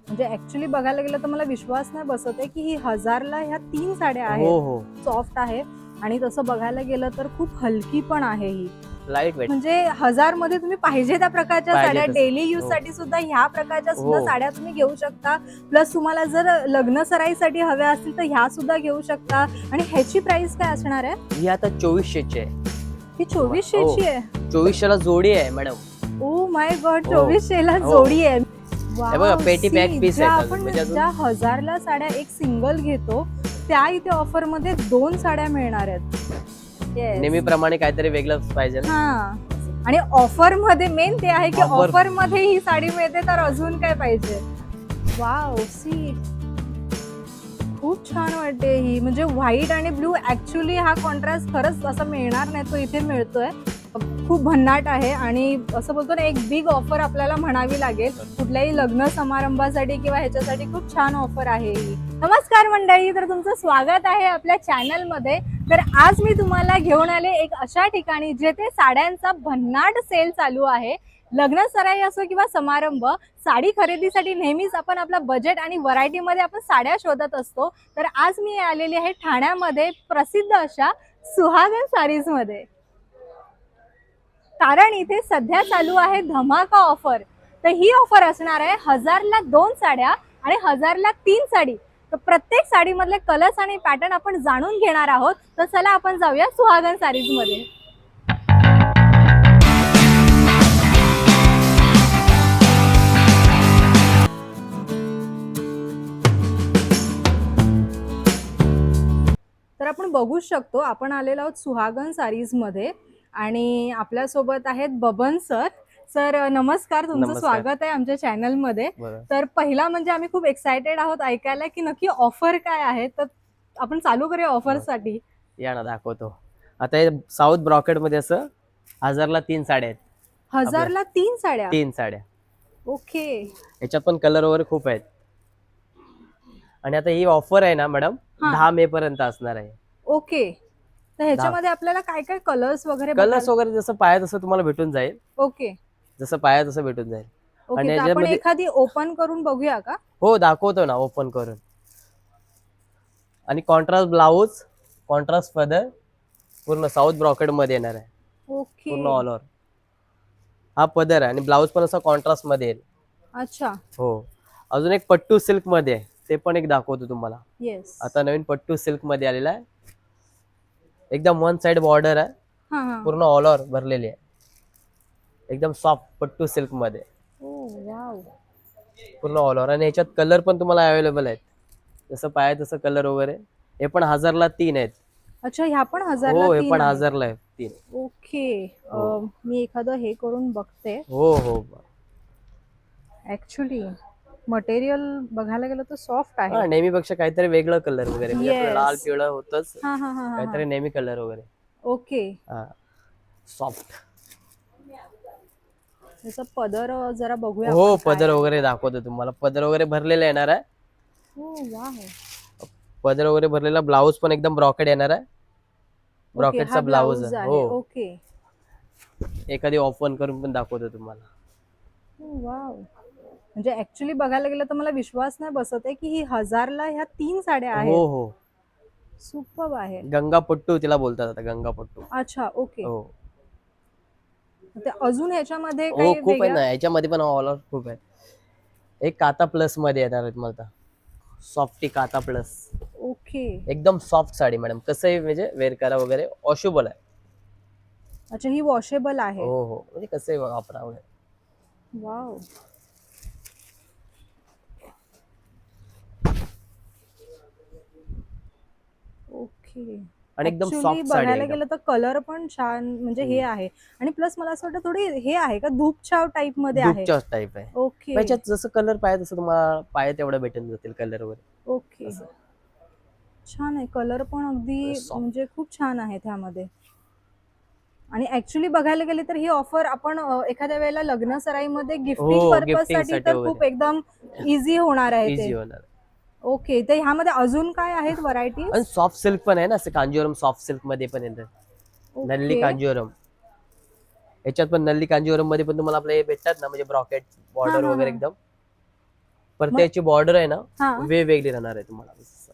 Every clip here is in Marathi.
म्हणजे ऍक्च्युली बघायला गेलं तर मला विश्वास नाही बसत आहे की ही 1000ला ह्या 3 साड्या हो आहेत. हो सॉफ्ट आहे आणि तसं बघायला गेलं तर खूप हलकी पण आहे ही. लाईट वेट म्हणजे 1000 मध्ये तुम्ही पाहिजे त्या प्रकारच्या पाहिजे साड्या तसं. डेली यूज हो. साठी सुद्धा ह्या प्रकारच्या हो. सुद्धा साड्या तुम्ही घेऊ शकता. प्लस तुम्हाला जर लग्न सराईसाठी हव्या असतील तर ह्या सुद्धा घेऊ शकता. आणि ह्याची प्राइस काय असणार आहे? ही आता 2400ची आहे. ही 2400ची आहे. 2400ला जोडी आहे मॅडम. ओ माय गॉड, हो. 2400ला हो. जोडी आहे. हे बघा, पेटी पॅक see, पीस ज्या आहेत आपण म्हणजे अजून. ज्या 1000ला साड्या एक सिंगल घेतो त्या इथे ऑफर मध्ये 2 साड्या मिळणार आहेत. Yes. नेहमीप्रमाणे काहीतरी वेगळं पाहिजे ना. हा, आणि ऑफर मध्ये मेन ते आहे की Offer. ऑफर मध्ये ही साडी मिळते तर अजून काय पाहिजे. वाव, सी खूप छान वाटते ही. म्हणजे व्हाईट आणि ब्लू ऍक्च्युली हा कॉन्ट्रास्ट खरंच असा मिळणार नाही, तो इथे मिळतोय. खूप भन्नाट आहे आणि असं बोलतो ना, एक बिग ऑफर आपल्याला म्हणावी लागेल कुठल्याही लग्न समारंभासाठी किंवा ह्याच्यासाठी. खूप छान ऑफर आहे ही. नमस्कार मंडळी, तर तुमचं स्वागत आहे आपल्या चॅनल मध्ये. तर आज मी तुम्हाला घेऊन आले एक अशा ठिकाणी जेथे साड्यांचा भन्नाट सेल चालू आहे. लग्न सराई असो किंवा समारंभ, साडी खरेदीसाठी नेहमीच आपण आपला बजेट आणि व्हरायटी मध्ये आपण साड्या शोधत असतो. तर आज मी आलेली आहे ठाण्यामध्ये प्रसिद्ध अशा सुहागन सारीज मध्ये, कारण इथे सध्या चालू आहे धमाका ऑफर. तर ही ऑफर असणार आहे 1000ला 2 साड्या आणि 1000ला 3 साडी. तर प्रत्येक साडी मधले कलर्स आणि पॅटर्न आपण जाणून घेणार आहोत. तर चला आपण जाऊया सुहागन सारीज मध्ये. तर आपण बघू शकतो आपण आलेलो आहोत सुहागन सारीज मध्ये आणि आपल्या सोबत आहेत बबन सर. सर नमस्कार, तुमचं नमस्कार. स्वागत आहे आमच्या चॅनल मध्ये. बरं. तर पहिला म्हणजे आम्ही खूप एक्सायटेड आहोत ऐकायला की नक्की ऑफर काय आहे. तर आपण चालू करूया ऑफर साठी. या ना, दाखवतो. आता हे साऊथ ब्रॉकेट मध्ये असं 1000ला 3 साड्या आहेत. 1000ला 3 साड्या. 3 साड्या. ओके. याच्यात पण कलर वगैरे खूप आहेत. आणि आता ही ऑफर आहे ना मॅडम, हा. 10 मे पर्यंत असणार आहे. ओके. तर ह्याच्यामध्ये आपल्याला काय काय कलर्स वगैरे कलर्स वगैरे जसं पाहिजे तसं तुम्हाला भेटून जाईल. ओके. जसं पाहिजे तसं भेटून जाईल. ओके, आणि तर आपण याच्यामध्ये एखादी ओपन करून बघूया का? हो, दाखवतो ना ओपन करून. आणि कॉन्ट्रास्ट ब्लाऊज, कॉन्ट्रास्ट पदर, पूर्ण साऊथ ब्रॉकेट मध्ये येणार आहे. ओके. पूर्ण ऑल ओव्हर हा पदर आहे आणि ब्लाऊज पण असा कॉन्ट्रास्ट मध्ये येईल. अच्छा. हो. अजून एक पट्टू सिल्क मध्ये आहे, ते पण एक दाखवतो तुम्हाला. येस. आता नवीन पट्टू सिल्क मध्ये आलेला आहे. एकदम वन साइड बॉर्डर आहे, हा हा. पूर्ण ऑल ओव्हर भरलेली आहे. एकदम सॉफ्ट पट्टू सिल्क मध्ये ओ वाव. पूर्ण ऑल ओव्हर. आणि ह्याच्यात कलर पण तुम्हाला अवेलेबल आहेत, जसं पाहिजे तसं कलर वगैरे. हे पण 1000ला 3 आहेत. अच्छा, ह्या पण 1000ला हो, हे 3 पण आहे. 1000ला आहे 3. ओके. हो. मी एखादं हे करून बघते. हो हो. ऍक्च्युली मटेरियल बघायला गेलं तर सॉफ्ट आहे. हा, नेहमीपेक्षा काहीतरी वेगळं कलर वगैरे, म्हणजे आपलं Yes. लाल पिवळं होतच, हा हा हा हा काहीतरी नेहमी कलर वगैरे. ओके. हा, सॉफ्ट. त्याचा पदर जरा बघूया हो, आपण काय पदर आहे. वगैरे दाखवतो तुम्हाला. पदर वगैरे भरलेला येणार आहे. ओ वाव. पदर वगैरे भरलेला. ब्लाऊज पण एकदम ब्रॉकेट येणार आहे. ओके, ब्रॉकेटचा हा ब्लाऊज ब्लाऊज आहे. आहे. हो. ओके. एखादी ओपन करून पण दाखवतो तुम्हाला. ओ वाव. म्हणजे ऍक्च्युली बघायला गेलं तर मला विश्वास नाही बसत आहे की ही 1000ला ह्या 3 साड्या हो आहेत. हो. सुपर्ब आहे. गंगा पट्टू तिला बोलतात आता, गंगा पट्टू. अच्छा. ओके. हो ते अजून ह्याच्यामध्ये हो, काही खूप आहे वेगळं? ना याच्यामध्ये पण, ऑल ओव्हर खूप आहे. एक काता प्लस मध्ये येणार आहे तुम्हाला, सॉफ्टी काता प्लस. ओके. एकदम सॉफ्ट साडी मॅडम, कसंही म्हणजे वेअर करा वगैरे, वॉशेबल आहे. अच्छा, ही वॉशेबल आहे. हो हो, म्हणजे कसंही वापरा वगैरे. वाव. ओके. आणि एकदम Actually सॉफ्ट साडी बघायला आहे गेलं तर कलर पण छान, म्हणजे हे आहे. आणि प्लस मला असं वाटतं थोडी हे आहे का, धूपछाव टाइप मध्ये आहे. दुपच्या टाईप आहे. ओके. त्याच्यात जसं कलर पाहिजे तसं तुम्हाला पाहिजे तेवढं भेटून जातील कलर वगैरे. ओके. असं. छान आहे, कलर पण अगदी Soft. म्हणजे खूप छान आहे त्यामध्ये. आणि ऍक्च्युली बघायला गेले तर ही ऑफर आपण एखाद्या वेळेला लग्न सराईमध्ये गिफ्टिंग हो, पर्पज गिफ्टिंग साठी साठी तर खूप वगैरे एकदम इझी होणार आहे इझी ते. होणार. ओके. तर ह्यामध्ये अजून काय आहेत व्हरायटीज? आणि सॉफ्ट सिल्क पण आहे ना, असं कांजीवरम सॉफ्ट सिल्क मध्ये पण येतं. नल्ली ओके. कांजीवरम. याच्यात पण नल्ली कांजीवरम मध्ये पण तुम्हाला आपले हे भेटतात ना, म्हणजे ब्रॉकेट हा बॉर्डर हा वगैरे हा. एकदम. त्याची बॉर्डर आहे ना हा वेगवेगळी राहणार आहे तुम्हाला असं.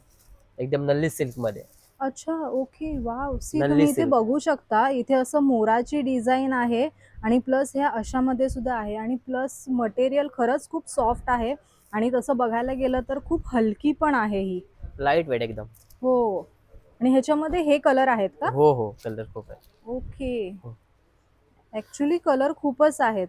एकदम नल्ली सिल्क मध्ये. अच्छा ओके वाव सी नल्ली तुम्ही इथे silk. बघू शकता इथे असं मोराची डिझाईन आहे आणि प्लस ह्या अशामध्ये सुद्धा आहे आणि प्लस मटेरियल खरंच खूप सॉफ्ट आहे आणि तसं बघायला गेलं तर खूप हलकी पण आहे ही. लाईट वेट एकदम. हो आणि ह्याच्यामध्ये हे कलर आहेत का? हो हो कलर खूप आहे. ओके हो. ऍक्च्युली कलर खूपच आहेत.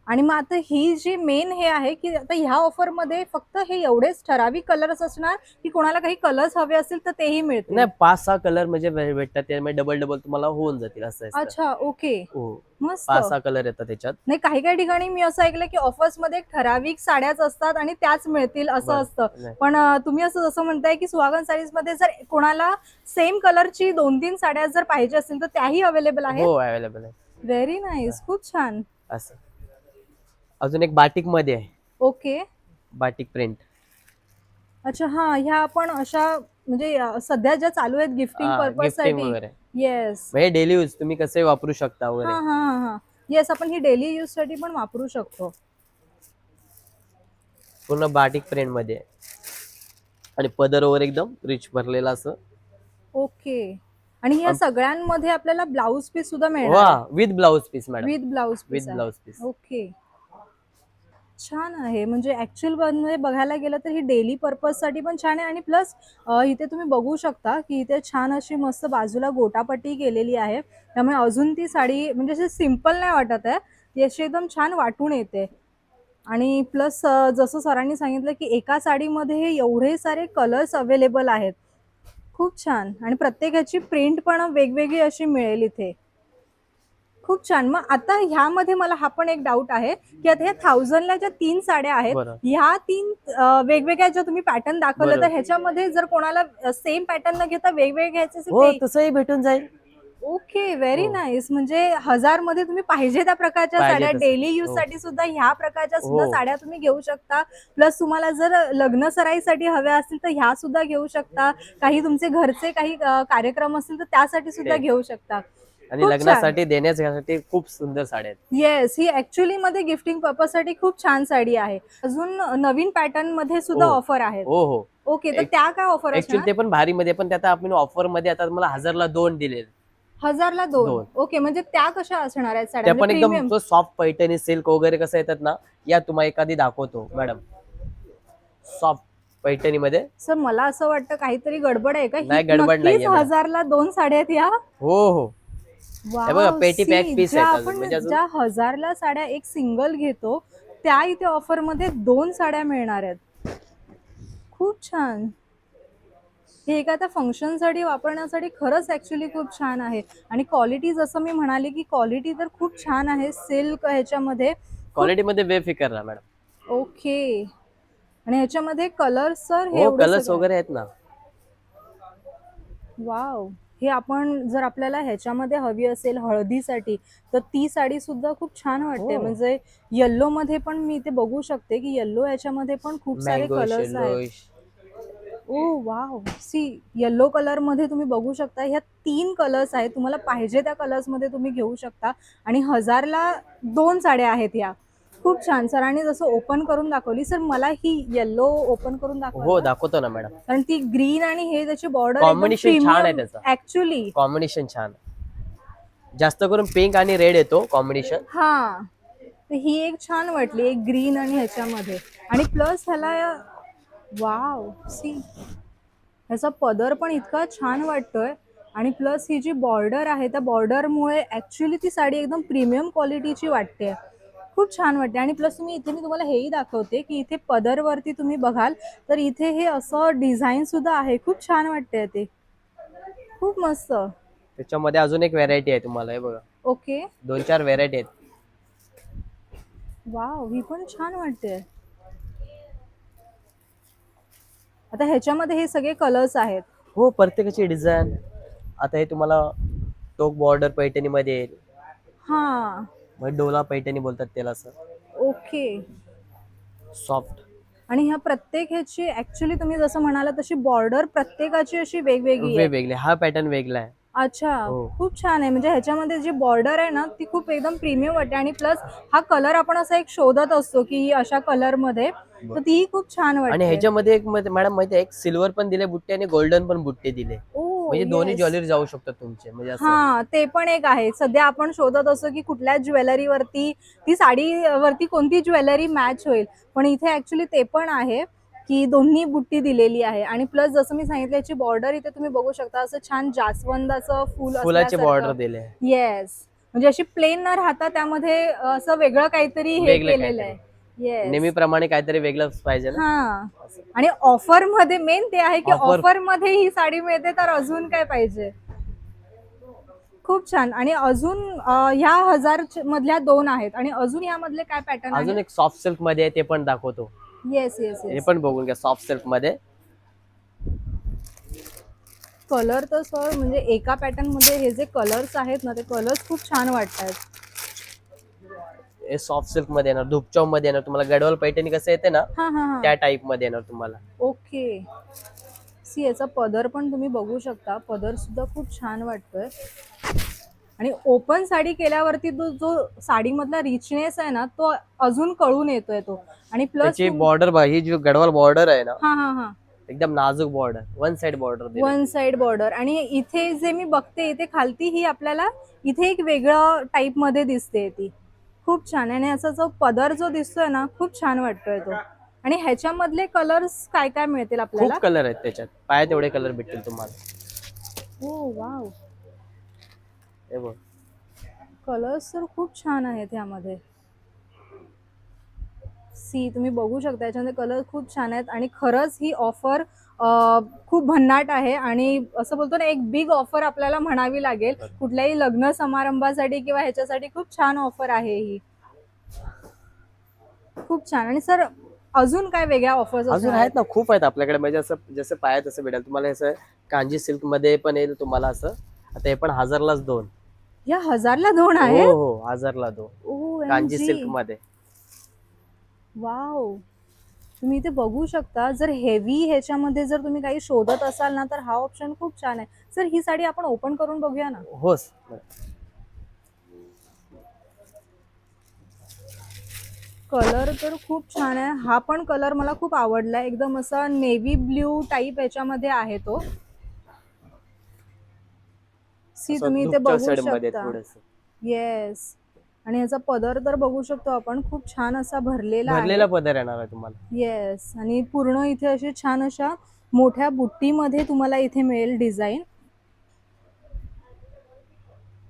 आणि मग आता ही जी मेन हे आहे की आता ह्या ऑफर मध्ये फक्त हे एवढेच ठराविक कलर्स असणार की कोणाला काही कलर्स हवे असतील तर तेही मिळतील? नाही 5-6 कलर म्हणजे भेटतात त्यामुळे डबल डबल तुम्हाला होऊन जातील असं असतं. अच्छा ओके हो मस्त. 5-6 कलर येतात त्याच्यात. नाही काही काही ठिकाणी मी असं ऐकलं की ऑफर्स मध्ये ठराविक साड्याच असतात आणि त्याच मिळतील असं बरं. असतं. नाही. पण तुम्ही असं जसं म्हणताय की सुहागन साडीज मध्ये जर कोणाला सेम कलरची 2-3 साड्या जर पाहिजे असतील तर त्याही अवेलेबल आहेत? हो अवेलेबल आहे. व्हेरी नाईस खूप छान. असं अजून एक बाटिक मध्ये आहे. Okay batik print. अच्छा हा ह्या आपण अशा म्हणजे सध्या ज्या चालू आहेत गिफ्टिंग पर्पज गिफ्टिंग साठी. वगैरे येस म्हणजे डेली यूज तुम्ही कसे वापरू शकता हा वगैरे. हा हा हा येस आपण ही डेली यूज साठी पण वापरू शकतो. पूर्ण बाटिक प्रिंट मध्ये आहे. आणि पदर वगैरे एकदम रिच भरलेला असं. ओके आणि ह्या सगळ्यांमध्ये आपल्याला ब्लाउज पीस सुद्धा मिळणार वा with blouse piece madam. With blouse piece with blouse piece. Okay छान आहे म्हणजे ऍक्च्युअल मध्ये बघायला गेलं तर ही डेली पर्पज साठी पण छान आहे आणि प्लस इथे तुम्ही बघू शकता की इथे छान अशी मस्त बाजूला गोटापट्टी केलेली आहे त्यामुळे अजून ती साडी म्हणजे अशी सिम्पल नाही वाटत आहे ती अशी एकदम छान वाटून येते. आणि प्लस जसं सरांनी सांगितलं की एका साडीमध्ये हे एवढे सारे कलर्स अवेलेबल आहेत. खूप छान आणि प्रत्येकाची प्रिंट पण वेगवेगळी अशी मिळेल इथे. खूप छान. मग आता ह्यामध्ये मला हा पण एक डाऊट आहे की आता ह्या 1000ला ज्या 3 साड्या आहेत बरं. ह्या 3 वेगवेगळ्या ज्या तुम्ही पॅटर्न दाखवले तर बरं. ह्याच्यामध्ये जर कोणाला सेम पॅटर्न न घेता वेगवेगळे घ्यायचे असेल हो ते तसंही भेटून जाईल. ओके व्हेरी हो. नाईस. म्हणजे 1000 मध्ये तुम्ही पाहिजे त्या प्रकारच्या पाहिजे साड्या तसं. डेली यूज हो. साठी सुद्धा ह्या प्रकारच्या सुद्धा हो. साड्या तुम्ही घेऊ शकता. प्लस तुम्हाला जर लग्न सराईसाठी हव्या असतील तर ह्या सुद्धा घेऊ शकता. काही तुमचे घरचे काही कार्यक्रम असतील तर त्यासाठी सुद्धा ते. घेऊ शकता. आणि खूप छान. लग्नासाठी देण्यासाठी खूप सुंदर साड्या आहेत. येस ही ऍक्च्युअली मध्ये गिफ्टिंग पर्पज साठी खूप छान साडी आहे. अजून नवीन पॅटर्न मध्ये सुद्धा हो. ऑफर आहेत. हो हो ओके तर त्या काय ऑफर ऍक्च्युअली असणार? ते पण भारी मध्ये पण त्यात आपण ऑफर मध्ये आता मला 1000ला 2 दिलेले. 1000ला 2 2. ओके म्हणजे त्या कशा असणार आहेत त्या साड्या पण एकदम प्रीमियम? सॉफ्ट पैठणी सिल्क वगैरे कसं येतात ना या तुम्हाला एखादी दाखवतो मॅडम. सॉफ्ट पैठणी मध्ये. सर मला असं वाटतं काहीतरी गडबड आहे का? नाही, गडबड नाहीये मॅडम. 1000ला 2 साड्या आहेत या? हो हो हे बघा वाव पेटी पॅक सी पीस ज्या आहेत अजून आपण म्हणजे अजून. ज्या 1000ला साड्या एक सिंगल घेतो त्या इथे ऑफर मध्ये 2 साड्या मिळणार आहेत. खूप छान. हे एका त्या फंक्शन साठी वापरण्यासाठी खरंच ऍक्च्युली खूप छान आहे आणि क्वालिटी जसं मी म्हणाले की क्वालिटी तर खूप छान आहे सिल्क ह्याच्यामध्ये. क्वालिटी मध्ये बेफिकर राहा मॅडम. ओके आणि ह्याच्यामध्ये कलर सर हे हो एवढे कलर्स सगळे वगैरे आहेत ना. वाव हे आपण जर आपल्याला ह्याच्यामध्ये हवी असेल हळदीसाठी तर ती साडी सुद्धा खूप छान वाटते. हो. म्हणजे येल्लो मध्ये पण मी इथे बघू शकते की येल्लो ह्याच्यामध्ये पण खूप सारे मँगो कलर्स आहेत. येल्लोइश. ओ वाव सी येल्लो कलर मध्ये तुम्ही बघू शकता ह्या 3 कलर्स आहेत. तुम्हाला पाहिजे त्या कलर्स मध्ये तुम्ही घेऊ शकता आणि 1000ला 2 साड्या आहेत या. खूप छान. सरांनी जसं ओपन करून दाखवली सर मला ही येल्लो ओपन करून हो दाखवा दाखवतो ना मॅडम. कारण ती ग्रीन आणि हे त्याची बॉर्डर कॉम्बिनेशन छान आहे त्याचं. ऍक्च्युली कॉम्बिनेशन छान. जास्त करून पिंक आणि रेड येतो कॉम्बिनेशन. हा तर ही एक छान वाटली एक ग्रीन आणि ह्याच्यामध्ये आणि प्लस ह्याला वाव सी ह्याचा पदर पण इतका छान वाटतोय आणि प्लस ही जी बॉर्डर आहे त्या बॉर्डरमुळे ऍक्च्युली ती साडी एकदम प्रीमियम क्वालिटीची वाटते. खूप छान वाटते आणि प्लस तुम्ही इथे मी तुम्हाला हेही दाखवते की इथे पदरवरती तुम्ही बघाल तर इथे हे असं डिझाईन सुद्धा आहे. खूप छान वाटते ते. खूप मस्त. त्याच्यामध्ये अजून एक व्हेरायटी आहे तुम्हाला हे बघा. ओके 2-4 व्हेरायटी आहेत. वाव ही पण छान वाटते. आता ह्याच्यामध्ये हे सगळे कलर्स आहेत. हो प्रत्येकाची डिझाईन. आता हे तुम्हाला टोक बॉर्डर पैठणी मध्ये येईल. हा मग डोला पैठणी बोलतात त्याला सर. Okay soft. आणि ह्या प्रत्येक ह्याची ऍक्च्युली तुम्ही जसं म्हणाला तशी बॉर्डर प्रत्येकाची अशी वेगवेगळी आहे. वेगवेगळे हा पॅटर्न वेगळा आहे. अच्छा, हो. खूप छान आहे. म्हणजे ह्याच्यामध्ये जी बॉर्डर आहे ना ती खूप एकदम प्रीमियम वाटते आणि प्लस हा कलर आपण असा एक शोधत असतो की अशा कलर मध्ये, तर तीही खूप छान आणि वाटते. ह्याच्यामध्ये एक मॅडम माहिती आहे, एक सिल्वर पण दिले बुट्टे आणि गोल्डन पण बुट्टे दिले, ओ म्हणजे दोन्ही येस. ज्वेलरी जाऊ शकतात तुमचे, म्हणजे असं आहे. हा ते पण एक आहे. सध्या आपण शोधत असतो की कुठल्या ज्वेलरीवरती ती साडी वरती कोणती ज्वेलरी मॅच होईल, पण इथे ऍक्च्युली ते पण आहे की दोन्ही बुट्टी दिलेली आहे आणि प्लस जसं मी सांगितलं याची बॉर्डर इथे तुम्ही बघू शकता, असं छान जास्वंदाचं फुल फुलाचे असल्यासारखं. बॉर्डर दिले, येस, म्हणजे अशी प्लेन न राहता त्यामध्ये असं वेगळं काहीतरी हे वेगळे केलेलं काहीतरी. आहे. येस. नेहमीप्रमाणे काहीतरी वेगळंच पाहिजे ना. हा, आणि ऑफर मध्ये मेन ते आहे की ऑफर ऑफर मध्ये ही साडी मिळते तर अजून काय पाहिजे. खूप छान. आणि अजून ह्या 1000 मधल्या 2 आहेत आणि अजून यामधले काय पॅटर्न अजून आहेत? एक सॉफ्ट सिल्क मध्ये आहे, ते पण दाखवतो. येस येस हे येस. पण बघून घ्या, सॉफ्ट सिल्क मध्ये. कलर तर सर म्हणजे एका पॅटर्न मध्ये हे जे कलर्स आहेत ना ते कलर्स खूप छान वाटतात. हे सॉफ्ट सिल्क मध्ये येणार, धुपचाव मध्ये येणार तुम्हाला, गडवाल पैठणी कसं येते ना हा हा हा. त्या टाइप मध्ये येणार तुम्हाला. ओके. सी याचा पदर पण तुम्ही बघू शकता, पदर सुद्धा खूप छान वाटतोय आणि ओपन साडी केल्यावरती तो जो साडीमधला रिचनेस आहे ना तो अजून कळून येतोय तो. आणि प्लस त्याची बॉर्डर बघा, ही जी गडवाल बॉर्डर आहे ना, हा हा हा, एकदम नाजूक बॉर्डर, वन साइड बॉर्डर दिली. One side border. आणि इथे जे मी बघते इथे खालती ही आपल्याला इथे एक वेगळं टाईप मध्ये दिसते ती. खूप छान. आणि असा जो पदर जो दिसतोय ना खूप छान वाटतोय तो. आणि ह्याच्यामधले कलर्स काय काय मिळतील आपल्याला? खूप कलर आहेत त्याच्यात, पाय तेवढे कलर भेटतील तुम्हाला. ओ वाव, हे बघ, कलर्स तर खूप छान आहेत ह्यामध्ये. सी तुम्ही बघू शकता याच्यामध्ये कलर खूप छान आहेत आणि खरंच ही ऑफर खूप भन्नाट आहे आणि असं बोलतो ना एक बिग ऑफर आपल्याला म्हणावी लागेल. कुठल्याही लग्न समारंभासाठी किंवा ह्याच्यासाठी खूप छान ऑफर आहे ही. खूप छान. आणि सर अजून काय वेगळ्या ऑफर्स अजून असणार आहेत आहेत? ना, खूप आहेत आपल्याकडे, म्हणजे असं जसं पाय तसं भेटेल तुम्हाला. असं कांजी सिल्क मध्ये पण येईल तुम्हाला असं. आता हे पण 1000लाच 2. या 1000ला 2 हो आहेत? हो, 1000ला 2 ओ एम कांजी जी, सिल्क मध्ये. वाव. तुम्ही इथे बघू शकता, जर हेवी ह्याच्यामध्ये जर तुम्ही काही शोधत असाल ना तर हा ऑप्शन खूप छान आहे. सर ही साडी आपण ओपन करून बघूया ना. होस. कलर तर खूप छान आहे. हा पण कलर मला खूप आवडलाय, एकदम असा नेव्ही ब्ल्यू टाईप याच्यामध्ये आहे तो. सी तुम्ही असं इथे धुपच्या बघू साइड मध्ये शकता. थोडस येस. आणि याचा पदर तर बघू शकतो आपण, खूप छान असा भरलेला आहे. भरलेला पदर येणार आहे तुम्हाला. येस. आणि पूर्ण इथे अशी छान अशा मोठ्या बुट्टीमध्ये तुम्हाला इथे मिळेल डिझाईन.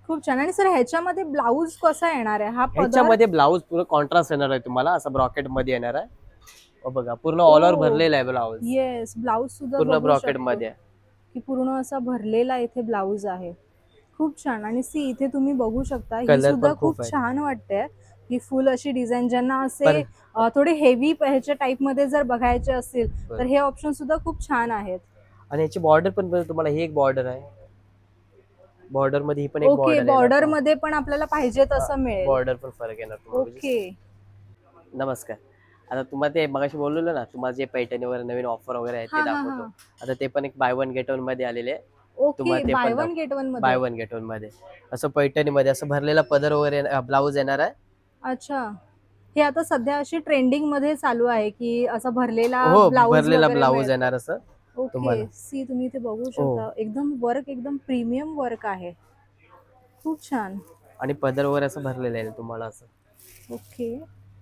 खूप छान. आणि सर ह्याच्यामध्ये ब्लाऊज कसा येणार आहे? हा पदर. ह्याच्यामध्ये ब्लाऊज पूर्ण कॉन्ट्रास्ट येणार आहे तुम्हाला, असं ब्रॉकेट मध्ये येणार आहे. बघा, पूर्ण ऑल ओव्हर ओ भरलेला आहे ब्लाऊज, येस, ब्लाऊज सुद्धा पूर्ण बघू ब्रॉकेट शकतो मध्ये. की पूर्ण असा भरलेला इथे ब्लाऊज आहे. खूप छान. आणि सी इथे तुम्ही बघू शकता ही कलर सुद्धा पण खूप खूप आहे. छान वाटते. ही फुल अशी डिझाईन ज्यांना पर असे थोडे हेवी ह्याच्या टाईप मध्ये जर बघायचे असतील तर हे ऑप्शन सुद्धा खूप छान आहेत. आणि याची बॉर्डर पण तुम्हाला, ही एक बॉर्डर आहे, बॉर्डर मध्ये ही पण एक ओके, बॉर्डर बॉर्डर येणार. मध्ये पण आपल्याला पाहिजे तसं मिळेल. बॉर्डर पण फरक येणार तुम्हाला. ओके. नमस्कार. आता तुम्हाला ते मगाशी बोललेलं ना, तुम्हाला जे पैठणीवर नवीन ऑफर वगैरे आहे ते हा हा हा. दाखवतो. आता ते पण एक बाय वन गेट वन मध्ये आलेले आहे. ओके, तुम्हाला ते बाय पण वन गेट वन बाय मध्ये. वन गेट वन मध्ये असं पैठणी मध्ये असं भरलेला पदर वगैरे ब्लाऊज येणार आहे. अच्छा, हे आता सध्या अशी ट्रेंडिंग मध्ये चालू आहे की असा भरलेला हो, ब्लाऊज भरलेला वगैरे ब्लाऊज मिळतो. येणार असं तुम्हाला. ओके. सी तुम्ही इथे बघू हो. शकता, एकदम वर्क एकदम प्रीमियम वर्क आहे. खूप छान. आणि पदर वगैरे असं भरलेलं आहे तुम्हाला असं. ओके.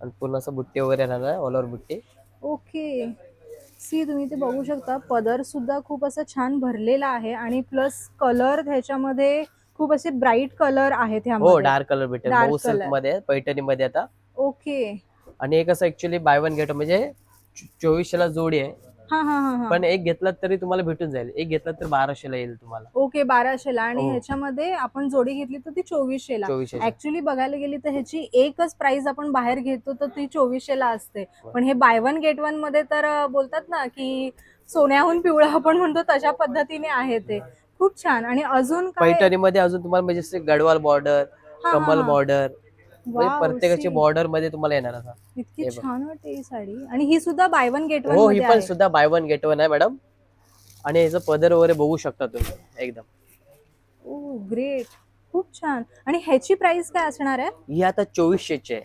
आणि पूर्ण असं बुट्टी वगैरे राहणार आहे, ऑल ओव्हर बुट्टी. ओके. सी तुम्ही इथे बघू शकता, पदर सुद्धा खूप असं छान भरलेला आहे आणि प्लस कलर ह्याच्यामध्ये खूप असे ब्राईट कलर आहेत हो, ह्यामध्ये. डार्क कलर भेटेल, डार्क मऊ सिल्क कलर. मध्ये, पैठणी मध्ये आता. ओके. आणि एक असं ऍक्च्युली बाय वन गेट म्हणजे 2400ला जोडी आहे, हा हा हा हा. पण एक घेतलात तरी तुम्हाला भेटून जाईल, एक घेतलात तर 1200ला येईल तुम्हाला. ओके, 1200ला. आणि हो, ह्याच्यामध्ये आपण जोडी घेतली तर ती 2400ला. 2400च्या. ऍक्च्युली बघायला गेली तर ह्याची एकच प्राइस आपण बाहेर घेतो तर ती 2400ला असते. पण हे बाय वन गेट वन मध्ये तर बोलतात ना की सोन्याहून पिवळं आपण म्हणतो तशा पद्धतीने आहे ते. खूप छान. आणि अजून काय? पैठणी मध्ये अजून तुम्हाला म्हणजे असे गडवाल बॉर्डर, हा हा कमल हा. बॉर्डर, म्हणजे वाव, प्रत्येकाची सी बॉर्डर मध्ये तुम्हाला येणार असा. इतकी हे बघ. छान वाटते ही साडी. आणि ही सुद्धा बाय वन गेट वन हो, ही मध्ये पण आहे. सुद्धा बाय वन गेट वन आहे मॅडम. आणि याचं पदर वगैरे बघू शकता तुम्ही एकदम. ओ ग्रेट, खूप छान. आणि ह्याची प्राइस काय असणार आहे? ही आता 2400 ची आहे.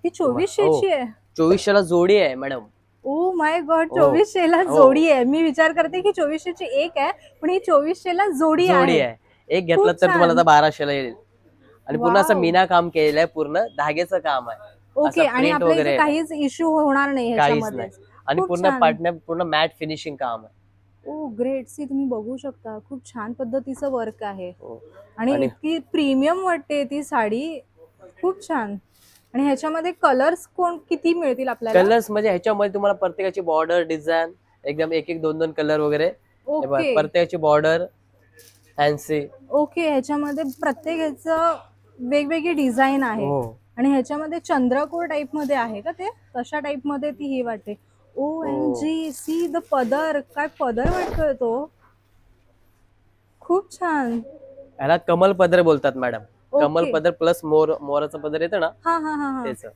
ही 2400ची आहे. 2400 ला जोडी आहे मॅडम. ओ माय गॉड, हो 2400ला हो जोडी आहे. मी विचार करते की 2400ची एक आहे, पण ही 2400ला जोडी जोडी आहे. आहे. एक घेतला खूप तर तुम्हाला छान. आता 1200 ला येईल. आणि पूर्ण असं वाव. मीना काम केलेलं आहे, पूर्ण धाग्याचं काम आहे. ओके, असं आणि प्रिंट आपल्या इथे वगैरे काहीच इश्यू होणार नाही काहीच ह्याच्यामध्ये. नाही. आणि खूप पूर्ण छान. पार्टनर पूर्ण मॅट फिनिशिंग काम आहे. ओ ग्रेट, सी तुम्ही बघू शकता खूप छान पद्धतीचं वर्क आहे. हो. आणि आणि इतकी प्रीमियम वाटते ती साडी, खूप छान. आणि ह्याच्यामध्ये कलर्स किती मिळतील आपल्याला? कलर्स म्हणजे ह्याच्यामध्ये तुम्हाला प्रत्येकाची बॉर्डर डिझाईन एकदम एक एक दोन दोन कलर वगैरे. हे बघा, ओके प्रत्येकाची बॉर्डर फॅन्सी. ओके, ह्याच्यामध्ये प्रत्येक ह्याचं वेगवेगळी डिझाईन आहे. हो आणि ह्याच्यामध्ये चंद्रकोर टाइप मध्ये आहे का ते? तशा टाइप मध्ये ती ही वाटते. O M G, see the पदर, काय पदर वाटतोय तो, खूप छान. ह्याला कमल पदर बोलतात मॅडम. कमल ओके. पदर प्लस मोराचं पदर येतं ना हा हा हा हा. त्याच.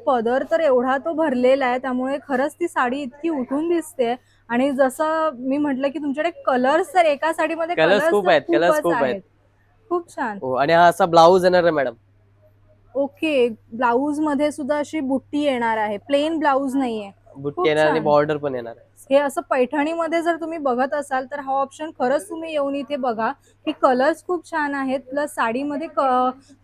पदर तर एवढा तो भरलेला आहे, त्यामुळे खरंच ती साडी इतकी उठून दिसते. आणि जसं मी म्हटलं की तुमच्याकडे कलर्स, तर एका साडीमध्ये कलर्स खूप आहेत, कलर्स खूपच खूप आहेत. आहेत. खूप छान. हो. आणि हा असा ब्लाऊज येणार आहे मॅडम. ओके, ब्लाऊज मध्ये सुद्धा अशी बुट्टी येणार आहे, प्लेन ब्लाऊज नाहीये. बुट्टी खूप येणार आणि छान. बॉर्डर पण येणार आहे. हे असं पैठणीमध्ये जर तुम्ही बघत असाल तर हा ऑप्शन खरंच तुम्ही येऊन इथे बघा, की कलर्स खूप छान आहेत. प्लस साडीमध्ये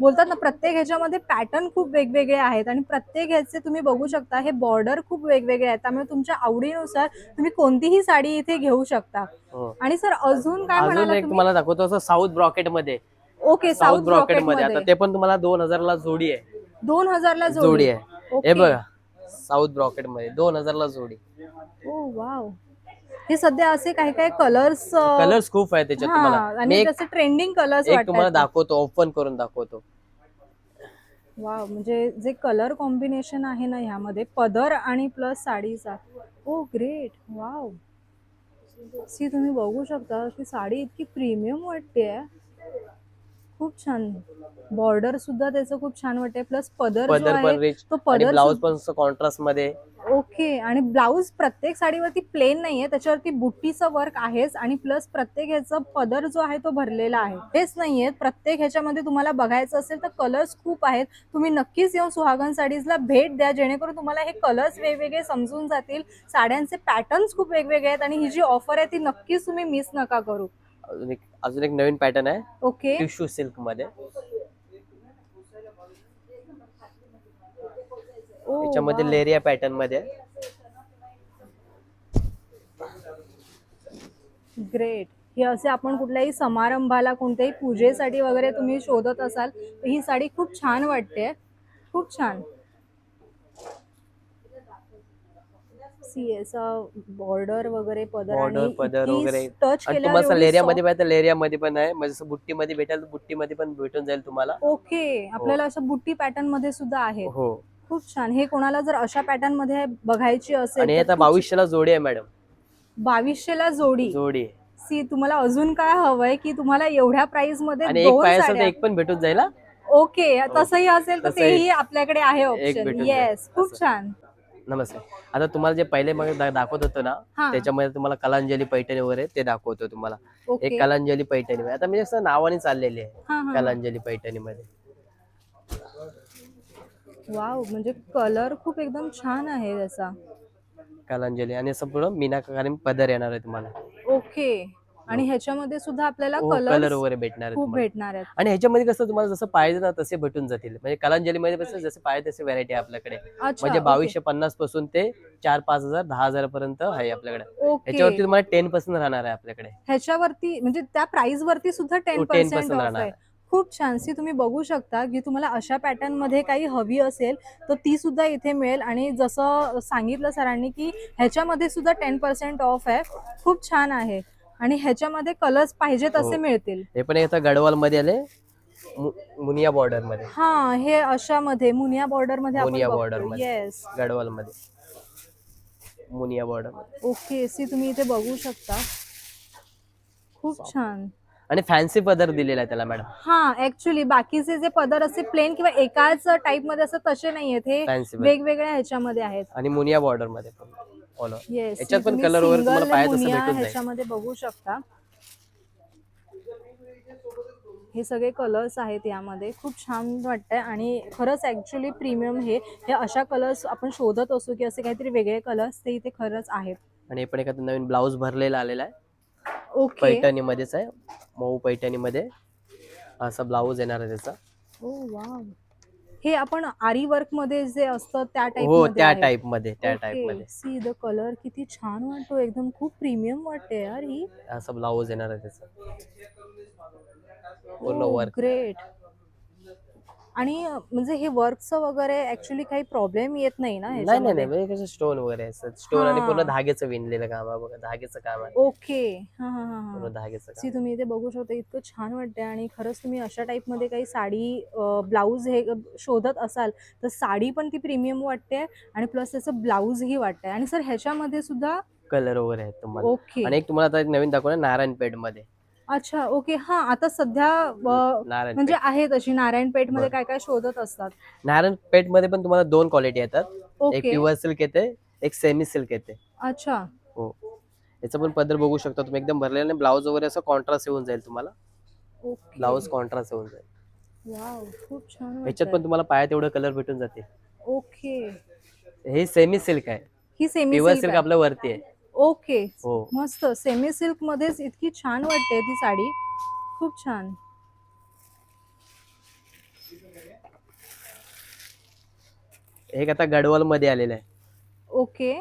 बोलतात ना, प्रत्येक ह्याच्यामध्ये पॅटर्न खूप वेगवेगळे आहेत. आणि प्रत्येक ह्याचे तुम्ही बघू शकता, हे बॉर्डर खूप वेगवेगळे आहेत. त्यामुळे तुमच्या आवडीनुसार तुम्ही कोणतीही साडी इथे घेऊ शकता. हो. आणि सर अजून काय अजून म्हणाला एक तुम्ही? तुम्हाला दाखवतो असं साऊथ ब्रॉकेट मध्ये. ओके, साऊथ ब्रॉकेट मध्ये आता मध्ये ते पण तुम्हाला 2000 ला जोडी आहे. 2000ला जोडी आहे. हे ओके. बघा, साऊथ ब्रॉकेट मध्ये 2000 ला जोडी. ओ वाव. हे सध्या असे काही काही कलर्स, कलर्स खूप आहेत त्याच्यात तुम्हाला. मी आणि एक तसे ट्रेंडिंग कलर्स एक तुम्हाला वाटतात. दाखवतो, ओपन करून दाखवतो. वाव, म्हणजे जे कलर कॉम्बिनेशन आहे ना ह्यामध्ये, पदर आणि प्लस साडीचा, ओ ग्रेट. वाव, सी तुम्ही बघू शकता की साडी इतकी प्रीमियम वाटते. खूप छान. बॉर्डर सुद्धा त्याचं खूप छान वाटते. प्लस पदर जो पदर आहे पण रिच तो आणि पदर ब्लाऊज पण कॉन्ट्रास्ट मध्ये. ओके. आणि ब्लाऊज प्रत्येक साडीवरती प्लेन नाहीये, त्याच्यावरती बुट्टीचं वर्क आहेच. आणि प्लस प्रत्येक ह्याचा पदर जो आहे तो भरलेला आहे. हेच नाहीये, प्रत्येक ह्याच्यामध्ये तुम्हाला बघायचं असेल तर कलर्स खूप आहेत. तुम्ही नक्कीच येऊन सुहागन साडीजला भेट द्या, जेणेकरून तुम्हाला हे कलर्स वेगवेगळे समजून जातील. साड्यांचे पॅटर्न्स खूप वेगवेगळे आहेत. आणि ही जी ऑफर आहे ती नक्कीच तुम्ही मिस नका करू. अजून एक नवीन पॅटर्न आहे ओके. टिश्यू सिल्क मध्ये. ओ याच्यामध्ये वाव. लेरिया पॅटर्न मध्ये. ग्रेट. हे असे आपण कुठल्याही समारंभाला, कोणत्याही पूजेसाठी वगैरे तुम्ही शोधत असाल तर ही साडी खूप छान वाटते. खूप छान. बॉर्डर वगैरे पदर बॉर्डर पदर वगैरे. टच आणि केल्यावर तुम्हाला एवढी लेरिया soft. मध्ये पाहिजे तर लेरिया मध्ये पण आहे. म्हणजे जसं बुट्टी मध्ये भेटेल तर बुट्टी मध्ये पण भेटून जाईल तुम्हाला. ओके, आपल्याला असं बुट्टी पॅटर्न मध्ये सुद्धा आहे. हो. खूप छान. हे कोणाला जर अशा पॅटर्न मध्ये बघायची असेल आणि हे आता 2200 ला जोडी आहे मॅडम. 2200ला जोडी. जोडी आहे. सी तुम्हाला अजून काय हवंय की तुम्हाला एवढ्या प्राइस मध्ये आणि एक 2 पाहिजे असेल तर साड्या? एक पण भेटून जाईल हा. ओके, तसंही असेल तर तसंही तेही आपल्याकडे आहे एक ऑप्शन. भेटून जाईल. येस, खूप असं. छान. नमस्ते. आता तुम्हाला जे पहिले मग दाखवत होतो ना, हा. त्याच्यामध्ये तुम्हाला कलांजली पैठणी वगैरे ते दाखवतो तुम्हाला. ओके. एक कलांजली पैठणी आता म्हणजे असं नावाने चाललेली आहे. हा हा. कलांजली पैठणी मध्ये. वाव, म्हणजे कलर खूप एकदम छान आहे त्याचा. कलांजली आणि असं पूर्ण मीनाकारी पदर येणार आहे तुम्हाला. ओके. आणि ह्याच्यामध्ये सुद्धा आपल्याला कलर कलर वगैरे भेटणार आहे खूप तुम्हाला. भेटणार आहेत. आणि ह्याच्यामध्ये कसं तुम्हाला जसं पाहिजे ना तसे भेटून जातील. म्हणजे कलांजली मध्ये कसं जसे पाहिजे तसे व्हरायटी आहे आपल्याकडे. अच्छा, म्हणजे ओके. 2250 पासून ते 4-5000 10,000 पर्यंत आहे आपल्याकडे. ओके. ह्याच्यावरती तुम्हाला 10% राहणार आहे आपल्याकडे. ह्याच्यावरती म्हणजे त्या प्राइस वरती सुद्धा 10% 10% ऑफ राहणार आहे. आहे. खूप छान. सी तुम्ही बघू शकता की तुम्हाला अशा पॅटर्न मध्ये काही हवी असेल तर ती सुद्धा इथे मिळेल. आणि जसं सांगितलं सरांनी की ह्याच्यामध्ये सुद्धा 10% ऑफ आहे. खूप छान आहे. आणि ह्याच्यामध्ये कलर्स पाहिजे तसे हो. मिळतील. हे पण आता गडवाल मध्ये आले मुनिया बॉर्डर मध्ये. हा, हे अशामध्ये मुनिया बॉर्डर मध्ये आपण मुनिया बॉर्डर बघतो. मध्ये. येस. गडवाल मध्ये मुनिया बॉर्डर मध्ये. ओके, सी तुम्ही इथे बघू शकता. खूप छान. आणि फॅन्सी पदर दिलेला आहे त्याला मॅडम. हा, ऍक्च्युली बाकीचे जे पदर असे प्लेन किंवा एकाच टाइप मध्ये असं तसे नाहीयेत. हे फॅन्सी पदर वेगवेगळ्या ह्याच्यामध्ये आहेत. आणि मुनिया बॉर्डर मध्ये पण ऑल ओव्हर. येस, याच्यात पण तुम्ही कलर वगैरे तुम्हाला सिंगल पाहिजे तसं मुनिया भेटून जाईल. ह्याच्यामध्ये बघू शकता. हे सगळे कलर्स आहेत यामध्ये, खूप छान वाटतंय आणि खरंच ॲक्च्युली प्रीमियम हे हे अशा कलर्स आपण शोधत असू की असे काहीतरी वेगळे कलर्स ते इथे खरंच आहेत. आणि हे पण एखादा नवीन ब्लाऊज भरलेला आलेला आहे, ओके. पैठणी मध्येच आहे, मऊ पैठणी मध्ये असा ब्लाऊज येणार आहे त्याचा. ओ वाव, हे आपण आरी वर्क मध्ये जे असतं त्या टाइप हो, मध्ये त्या आहे. टाइप मध्ये, त्या टाइप ओके, मध्ये सी द कलर किती छान वाटतो, एकदम खूप प्रीमियम वाटते यार ही. असा ब्लाऊज येणार आहे त्याचा, पूर्ण ओ वर्क. ग्रेट. आणि म्हणजे हे वर्कचं वगैरे ऍक्च्युली काही प्रॉब्लेम येत नाही ना नाही नाही नाही, ह्याच्यामध्ये? म्हणजे कसं स्टोन वगैरे असतं, स्टोन आणि पूर्ण हा. धाग्याचं विणलेलं काम आहे बघा, धाग्याचं काम आहे, ओके. हा हा हा पूर्ण हा. धाग्याचं सी काम. तुम्ही इथे बघू शकता, इतकं छान वाटतंय आणि खरंच तुम्ही अशा टाइप मध्ये काही साडी ब्लाऊज हे शोधत असाल तर साडी पण ती प्रीमियम वाटते आणि प्लस त्याचं ब्लाऊजही वाटतंय. आणि सर ह्याच्यामध्ये सुद्धा कलर वगैरे आहेत तुम्हाला. ओके. आणि एक तुम्हाला आता एक नवीन दाखवणार नारायणपेठ मध्ये. अच्छा, ओके. हा, आता सध्या म्हणजे नारायणपेठ आहे तशी नारायणपेठ मध्ये बरं. काय काय शोधत असतात. नारायणपेठ मध्ये पण तुम्हाला दोन क्वालिटी येतात, एक ओके. प्युअर सिल्क येते, एक सेमी सिल्क येते. अच्छा. हो, याचा पण पदर बघू शकता तुम्ही, एकदम भरलेला, ब्लाऊज वगैरे असं कॉन्ट्रास्ट येऊन जाईल तुम्हाला, ओके. ब्लाऊज कॉन्ट्रास्ट येऊन जाईल. वाव, खूप छान ह्याच्यात वाटतंय. पण तुम्हाला पायात एवढं कलर भेटून जातील. ओके. हे सेमी सिल्क आहे, ही सेमी प्युअर सिल्क सिल्क आहे. आपल्या वरती आहे. ओके. हो, मस्त, सेमी सिल्क मध्येच इतकी छान वाटते ती साडी, खूप छान. हे आता गडवाल मध्ये आलेलं आहे, ओके.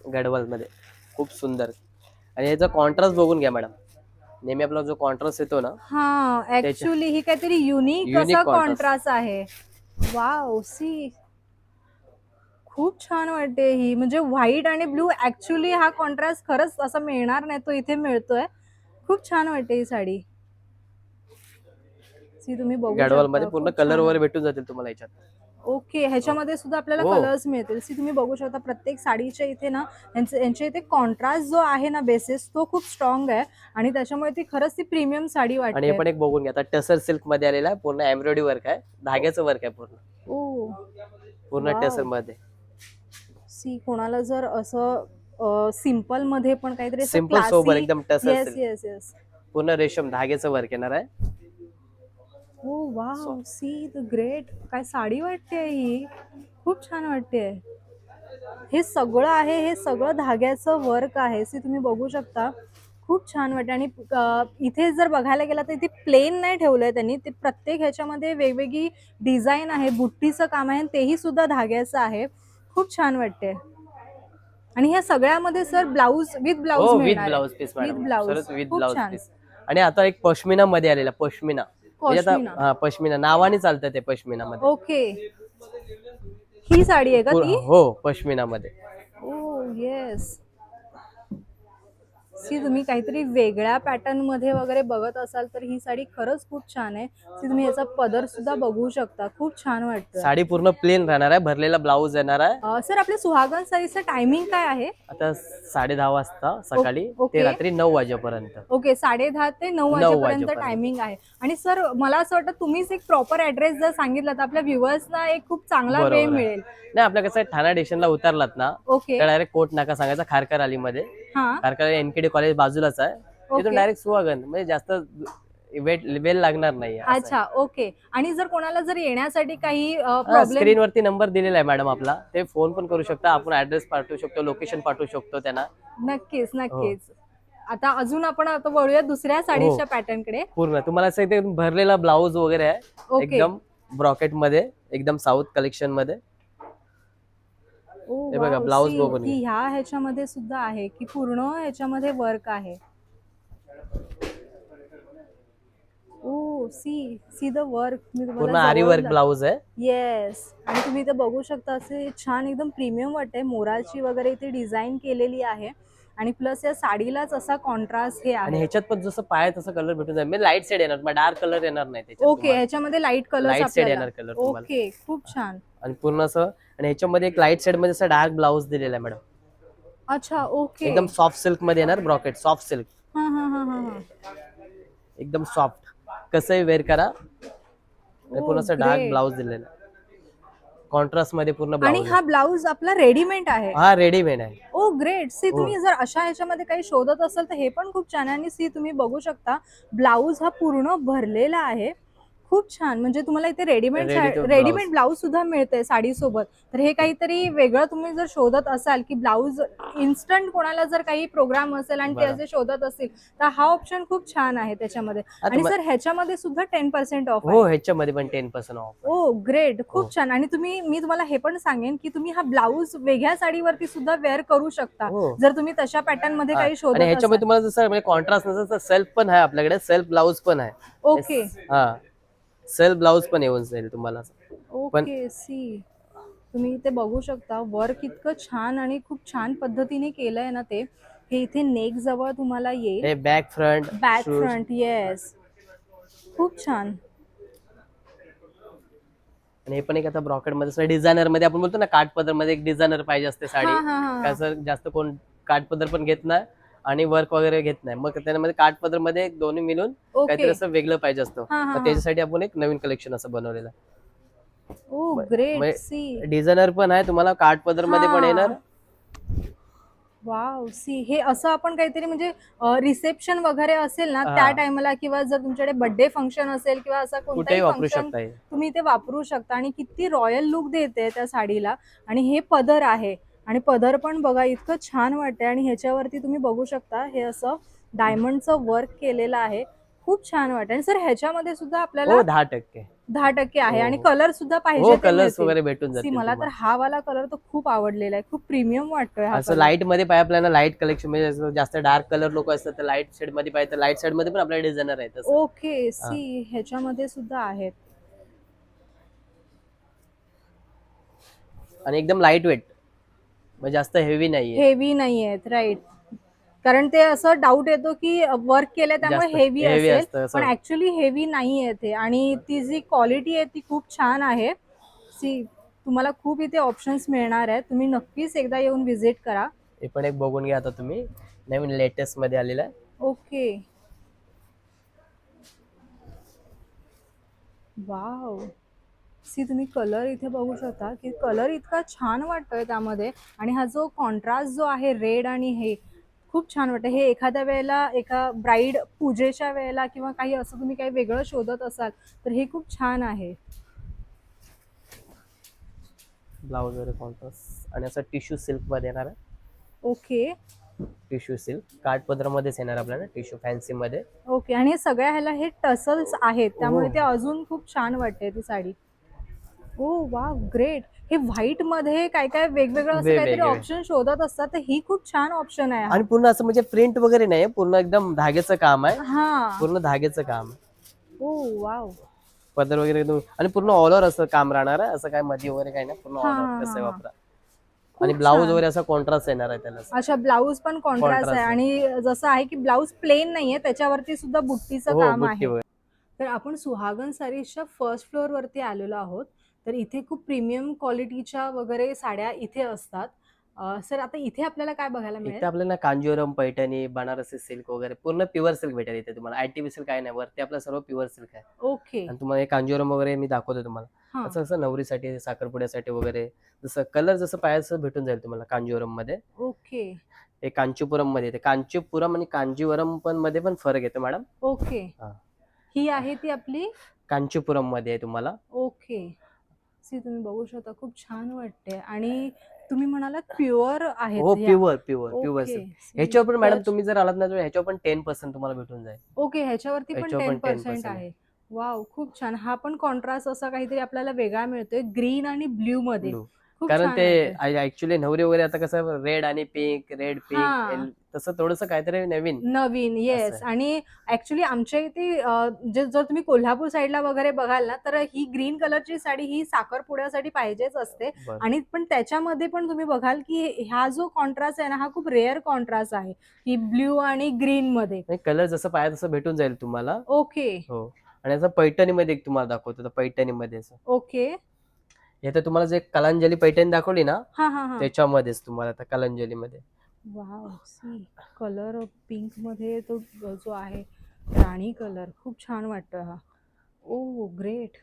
गडवाल मध्ये खूप सुंदर. आणि याचा कॉन्ट्रास्ट बघून घ्या मॅडम, नेहमी आपला जो कॉन्ट्रास्ट येतो ना, हा, ऍक्च्युली ही काहीतरी युनिक Unique असा contrast. कॉन्ट्रास्ट आहे. वाव, सी खूप छान वाटते ही, म्हणजे व्हाईट आणि ब्लू ऍक्च्युली हा कॉन्ट्रास्ट खरंच असा मिळणार नाही, तो इथे मिळतोय. खूप छान वाटते ही साडी. सी तुम्ही बघू गडवाल शकता, मध्ये पूर्ण खूप कलर छान वगैरे आहे. भेटून जातील तुम्हाला याच्यात. ओके, ह्याच्यामध्ये सुद्धा आपल्याला हो. कलर्स मिळतील. सी तुम्ही बघू शकता प्रत्येक साडीच्या इथे ना यांच्या इथे कॉन्ट्रास्ट जो आहे ना बेसिस तो खूप स्ट्रॉंग आहे आणि त्याच्यामुळे ती खरंच ती प्रीमियम साडी आणि हे वाटते. पण एक बघून घ्या, आता टसर सिल्क मध्ये आलेला आहे, पूर्ण एम्ब्रॉयडरी वर्क आहे, धाग्याचं वर्क आहे पूर्ण, ओ पूर्ण टसर वाव. मध्ये. सी कोणाला जर असं सिम्पल मध्ये पण काहीतरी असं सिंपल सोबर क्लासी. एकदम टसर येस सिल्क, येस येस. पूर्ण रेशम धाग्याचं वर्क येणार आहे. ओ वाव, सी द ग्रेट, काय साडी वाटते ही, खूप छान वाटते. हे सगळं आहे, हे सगळं धाग्याचं वर्क आहे. सी तुम्ही बघू शकता, खूप छान वाटते. आणि इथे जर बघायला गेला तर इथे प्लेन नाही ठेवलंय त्यांनी, ते प्रत्येक ह्याच्यामध्ये वेगवेगळी डिझाईन आहे, बुट्टीचं काम आहे, तेही सुद्धा धाग्याचं आहे. खूप छान वाटते. आणि ह्या सगळ्यामध्ये सर ब्लाऊज विथ ब्लाऊज हो, विथ मिळणार ब्लाऊज आहे. पीस विथ मॅडम, ब्लाऊज, सरस विथ खूप ब्लाऊज छान. पीस. आणि आता एक पश्मिना मध्ये आलेला, पश्मिना म्हणजे पश्मिना. आता पश्मिना नावाने चालतं ते पश्मिना मध्ये. ओके, ही साडी आहे का ती? हो, पश्मिना मध्ये. ओ येस. सी तुम्ही काहीतरी वेगळ्या पॅटर्न मध्ये वगैरे बघत असाल तर ही साडी खरंच खूप छान आहे. सी तुम्ही याचा पदर सुद्धा बघू शकता, खूप छान वाटतं. साडी पूर्ण प्लेन राहणार आहे, भरलेला ब्लाऊज येणार आहे. सर आपल्या सुहागन साडीचं टायमिंग काय आहे? आता 10:30 वाजता सकाळी ओके. ते रात्री 9 वाजेपर्यंत. ओके, 10:30 ते 9 वाजेपर्यंत टायमिंग आहे. आणि सर मला असं वाटतं तुम्हीच एक प्रॉपर ऍड्रेस जर सांगितला तर आपल्या व्ह्युअर्सना एक खूप चांगला वे बरोबर आहे. मिळेल. नाही, आपल्या कसं आहे, ठाणा स्टेशनला उतरलात ना ओके. तर डायरेक्ट कोट नाका सांगायचा, खारकर आली मध्ये, हा. खारकर एनकेडी कॉलेज बाजूलाच आहे, तिथून ओके. डायरेक्ट सुहागन, म्हणजे जास्त वेळ लागणार नाही. अच्छा, ओके. आणि जर कोणाला जर येण्यासाठी काही प्रॉब्लेम. स्क्रीन वरती नंबर दिलेला आहे मॅडम आपला, ते फोन पण करू शकता, आपण ऍड्रेस पाठवू शकतो, लोकेशन पाठवू शकतो त्यांना. नक्कीच नक्कीच. आता अजून आपण आता वळूया दुसऱ्या साडीच्या पॅटर्न कडे. पूर्ण तुम्हाला असं एकदम भरलेला ब्लाऊज वगैरे आहे, ओके. एकदम ब्रॉकेट मध्ये, एकदम साऊथ कलेक्शन मध्ये. ओ हे बघा, वाव, ब्लाऊज सी बघून की घ्या. ह्या ह्याच्यामध्ये सुद्धा आहे की पूर्ण ह्याच्यामध्ये वर्क आहे. ओ सी सी द वर्क. मी पूर्ण तुम्हाला आरी जवळून वर्क ब्लाऊज आहे. येस. आणि तुम्ही इथे बघू शकता, असे छान एकदम प्रीमियम वाटते, मोराची वगैरे इथे डिझाईन केलेली आहे आणि प्लस या साडीलाच असा कॉन्ट्रास्ट हे आणि आहे. ह्याच्यात पण जसं पाय तसं कलर भेटून जाईल, म्हणजे लाईट शेड येणार, डार्क कलर येणार नाही त्याच्यात ओके, तुम्हाला. ह्याच्यामध्ये लाईट कलर Light shade आपल्याला. येणार color तुम्हाला. ओके, खूप छान. आणि पूर्ण असं, आणि ह्याच्यामध्ये एक लाईट शेड मध्ये असं डार्क ब्लाऊज दिलेला आहे मॅडम, अच्छा, ओके. एकदम सॉफ्ट सिल्क मध्ये येणार, ब्रॉकेट सॉफ्ट सिल्क, हा हा हा हा हा. एकदम सॉफ्ट, कसंही वेअर करा. आणि पूर्ण असं डार्क great. ब्लाऊज दिलेला आहे, कॉन्ट्रास्ट मध्ये पूर्ण आणि ब्लाऊज. हा ब्लाऊज आपला रेडीमेड आहे. हा रेडीमेड आहे. ओ ओ ग्रेट. सी हो. तुम्ही जर अशा ह्याच्यामध्ये काही शोधत असाल तर हे पण खूप छान आहे. आणि सी तुम्ही बघू शकता ब्लाऊज हा पूर्ण भरलेला आहे. खूप छान. म्हणजे तुम्हाला इथे readymade ready to blouse. Readymade blouse सुद्धा मिळते साडीसोबत. तर हे काहीतरी वेगळं तुम्ही जर शोधत असाल की ब्लाऊज इन्स्टंट कोणाला जर काही प्रोग्राम असेल आणि ते बरं. असे शोधत असतील तर हा ऑप्शन खूप छान आहे त्याच्यामध्ये. आता आणि सर ह्याच्यामध्ये सुद्धा 10% ऑफ हो, आहे. ह्याच्यामध्ये पण 10% ऑफ आहे. ओ ग्रेट. हो. खूप छान. आणि मी तुम्हाला हे पण सांगेन की तुम्ही हा ब्लाऊज वेगळ्या साडीवरती सुद्धा वेअर करू शकता हो. जर तुम्ही तशा पॅटर्न मध्ये हा. काही आणि शोधत ह्याच्यामध्ये असाल. तुम्हाला जसं म्हणजे कॉन्ट्रास्ट नसेल तर सेल्फ पण आहे आपल्याकडे, सेल्फ ब्लाऊज पण आहे. ओके. हा, सेल्फ ब्लाऊज पण येऊन जाईल तुम्हाला. पण ओके. सी तुम्ही इथे बघू शकता वर्क इतकं छान आणि खूप छान पद्धतीने केलंय ना ते. हे इथे नेक जवळ तुम्हाला येईल. हे back front back shoes front yes. खूप छान. आणि हे पण एक आता ब्रॉकेट मध्ये डिझायनर मध्ये आपण बोलतो ना, काठपदर मध्ये एक डिझायनर पाहिजे असते साडी. हा हा हा. कसं जास्त कोण काठपदर पण घेत नाही आणि वर्क वगैरे घेत नाही, मग त्यामध्ये काठपदर मध्ये एक दोन्ही मिळून काहीतरी ओके. असं वेगळं पाहिजे असतं. हा हा मग हा. त्याच्यासाठी आपण एक नवीन कलेक्शन असं बनवलेलं ओ ग्रेट. आहे. सी डिझायनर पण आहे तुम्हाला, काठपदर मध्ये पण येणार. हा. वाव. सी हे असं आपण काहीतरी म्हणजे रिसेप्शन वगैरे असेल ना त्या हा, टाइमला किंवा जर तुमच्याकडे बर्थडे फंक्शन असेल किंवा असा कोणताही कुठेही वापरू फंक्शन शकता हे. तुम्ही इथे वापरू शकता. आणि किती रॉयल लुक देते त्या साडीला. आणि हे पदर आहे आणि पदर पण बघा इतकं छान वाटतंय. आणि ह्याच्यावरती तुम्ही बघू शकता हे असं डायमंडचं वर्क केलेलं आहे. खूप छान वाटतं. आणि सर ह्याच्यामध्ये सुद्धा आपल्याला हो, 10%. 10% आहे. हो आणि हो कलर सुद्धा पाहिजे हो, ते कलर्स मिळतील. वगैरे भेटून सी जातील मला तर तुम्हाला. हा वाला कलर तर खूप आवडलेला आहे. खूप प्रीमियम वाटतोय हा असं कलर. लाईट मध्ये पाहिजे आपल्याला, लाईट कलेक्शन म्हणजे असं जास्त डार्क कलर लोक असतात तर लाईट शेड मध्ये पाहिजे, तर लाईट शेड मध्ये पण आपल्याला डिझायनर आहे तसं. ओके. हा. सी ह्याच्यामध्ये सुद्धा आहेत. आणि एकदम लाईट वेट, म्हणजे जास्त हेवी नाहीये. हेवी नाही आहेत. राईट. कारण ते असं डाऊट येतो की वर्क केलं त्यामुळे जास्त हेवी हेवी असेल. असतं पण असं. ऍक्च्युली हेवी नाही आहे ते. आणि ती जी क्वालिटी आहे ती खूप छान आहे. सी तुम्हाला खूप इथे ऑप्शन्स मिळणार आहेत. तुम्ही नक्कीच एकदा येऊन व्हिजिट करा. हे पण एक बघून घ्या आता तुम्ही, नवीन लेटेस्ट मध्ये आलेलं आहे. ओके. वाव. सी तुम्ही कलर इथे बघू शकता की कलर इतका छान वाटतोय त्यामध्ये. आणि हा जो कॉन्ट्रास्ट जो आहे रेड आणि हे खूप छान वाटतं. हे एखाद्या वेळेला एका ब्राईड पूजेच्या वेळेला किंवा काही असं तुम्ही काही वेगळं शोधत असाल तर हे खूप छान आहे. ब्लाऊज वगैरे कॉन्ट्रास्ट आणि असं टिश्यू सिल्क मध्ये येणार आहे. ओके. टिश्यू सिल्क काठपदरामध्येच येणार आपल्याला, टिश्यू फॅन्सी मध्ये. ओके. आणि सगळ्या ह्याला हे टसल्स आहेत हो, त्यामुळे ते अजून खूप छान वाटते ती साडी. ओ वा ग्रेट. हे व्हाईट मध्ये काय काय वेगवेगळं असं काहीतरी वेगळे ऑप्शन शोधत असतात तर ही खूप छान ऑप्शन आहे हा. आणि पूर्ण असं म्हणजे प्रिंट वगैरे नाही, पूर्ण एकदम धाग्याचं काम आहे. हा. पूर्ण धाग्याचं काम आहे. ओ वाव. पदर वगैरे एकदम आणि पूर्ण ऑल ओव्हर असं काम राहणार आहे, असं काय मध्ये वगैरे काही नाही, पूर्ण हा ऑल हा ओव्हर हा कसं हा. वापरा. आणि खूप ब्लाऊज छान. वगैरे असा कॉन्ट्रास्ट येणार आहे त्याला. अच्छा ब्लाऊज पण कॉन्ट्रास्ट आहे. कॉन्ट्रास्ट आहे. आणि जसं आहे की ब्लाऊज प्लेन नाहीये त्याच्यावरती सुद्धा बुट्टीचं हो, काम बुट्टी आहे. वगैरे. तर आपण सुहागन सारीजच्या फर्स्ट फ्लोअर वरती आलेलो आहोत. तर इथे खूप प्रीमियम क्वालिटीच्या वगैरे साड्या इथे असतात. सर आता इथे आपल्याला काय बघायला मिळेल? इथे आपल्याला कांजीवरम, पैठणी, बनारसी सिल्क वगैरे पूर्ण प्युअर सिल्क भेटेल इथे तुम्हाला. आयटीबी सिल्क काय नाही, वरती आपलं सर्व प्युअर सिल्क आहे. ओके. आणि तुम्हाला हे कांजीवरम वगैरे मी दाखवतो तुम्हाला. हा. असं असं नवरीसाठी, साखरपुड्यासाठी वगैरे जसं कलर जसं पाहिजे तसं भेटून जाईल तुम्हाला कांजीवरम मध्ये. ओके. हे कांचीपुरम मध्ये येते. कांचीपुरम आणि कांजीवरम पण मध्ये पण फरक येतो मॅडम. ओके. हा. ही आहे ती आपली. कांचीपुरम मध्ये आहे तुम्हाला. ओके. सी तुम्ही बघू शकता खूप छान वाटते. आणि तुम्ही म्हणालात प्युअर आहेत हो, ह्या. Pure pure pure okay. Silk. See ह्याच्यावर पण मॅडम टच. तुम्ही जर आलात ना तर ह्याच्यावर पण 10% तुम्हाला भेटून जाईल. ओके. ह्याच्यावरती पण ह्याच्यावर पण 10% 10% आहे. आहे. वाव खूप छान. हा पण कॉन्ट्रास्ट असा काहीतरी आपल्याला वेगळा मिळतोय ग्रीन आणि ब्ल्यू मध्ये. ब्लू. खूप कारण छान ते वाटतंय. ऍक्च्युली नवरी वगैरे आता कसं रेड आणि पिंक, रेड हा. पिंक, तसं थोडंसं काहीतरी नवीन नवीन. असं येस. आहे. आणि ऍक्च्युली आमच्या इथे जर तुम्ही कोल्हापूर साईडला वगैरे बघाल ना तर ही ग्रीन कलरची साडी ही साखरपुड्यासाठी पाहिजेच असते. बरं. आणि पण त्याच्यामध्ये पण तुम्ही बघाल की हा जो कॉन्ट्रास्ट आहे ना हा खूप रेअर कॉन्ट्रास्ट आहे की ब्ल्यू आणि ग्रीन मध्ये. नाही, कलर जसं पाहिजे तसं भेटून जाईल तुम्हाला. ओके. हो. आणि असं पैठणीमध्ये एक तुम्हाला दाखवतो, तर पैठणीमध्ये असं ओके. हे तर तुम्हाला जे कलांजली पैठणी दाखवली ना हा हा हा. त्याच्यामध्येच तुम्हाला आता कलांजलीमध्ये. वाव. सी कलर पिंक मध्ये तो जो आहे राणी कलर खूप छान वाटतं हा. ओ ग्रेट.